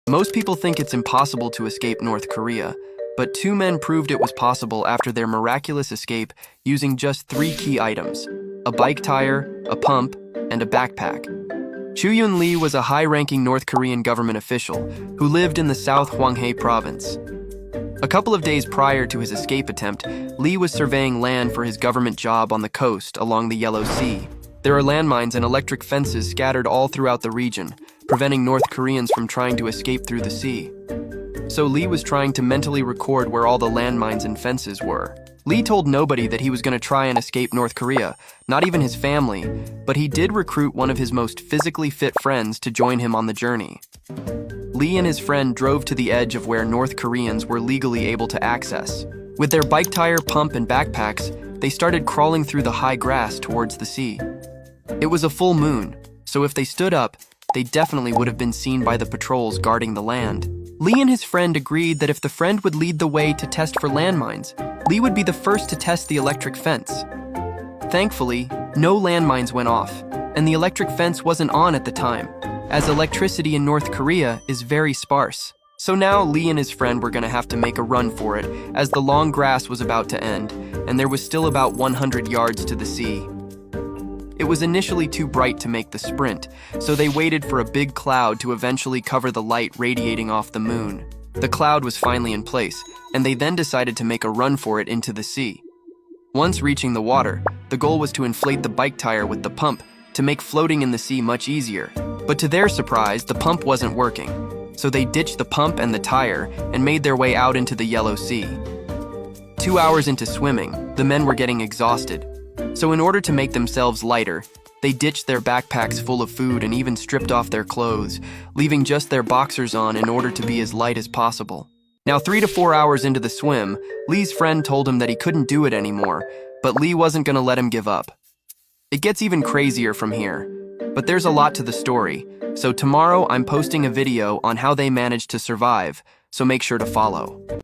Most people think it's impossible to escape North Korea, but two men proved it was possible after their miraculous escape using just three key items: a bike tire, a pump, and a backpack. Choo-Yun Lee was a high-ranking North Korean government official who lived in the South Hwanghae province. A couple of days prior to his escape attempt, Lee was surveying land for his government job on the coast along the Yellow Sea. There are landmines and electric fences scattered all throughout the region, preventing North Koreans from trying to escape through the sea. So Lee was trying to mentally record where all the landmines and fences were. Lee told nobody that he was going to try and escape North Korea, not even his family, but he did recruit one of his most physically fit friends to join him on the journey. Lee and his friend drove to the edge of where North Koreans were legally able to access. With their bike tire, pump, and backpacks, they started crawling through the high grass towards the sea. It was a full moon, so if they stood up, they definitely would have been seen by the patrols guarding the land. Lee and his friend agreed that if the friend would lead the way to test for landmines, Lee would be the first to test the electric fence. Thankfully, no landmines went off, and the electric fence wasn't on at the time, as electricity in North Korea is very sparse. So now Lee and his friend were going to have to make a run for it, as the long grass was about to end, and there was still about 100 yards to the sea. It was initially too bright to make the sprint, so they waited for a big cloud to eventually cover the light radiating off the moon. The cloud was finally in place, and they then decided to make a run for it into the sea. Once reaching the water, the goal was to inflate the bike tire with the pump to make floating in the sea much easier. But to their surprise, the pump wasn't working, so they ditched the pump and the tire and made their way out into the Yellow Sea. 2 hours into swimming, the men were getting exhausted. So in order to make themselves lighter, they ditched their backpacks full of food and even stripped off their clothes, leaving just their boxers on in order to be as light as possible. Now 3 to 4 hours into the swim, Lee's friend told him that he couldn't do it anymore, but Lee wasn't going to let him give up. It gets even crazier from here, but there's a lot to the story, so tomorrow I'm posting a video on how they managed to survive, so make sure to follow.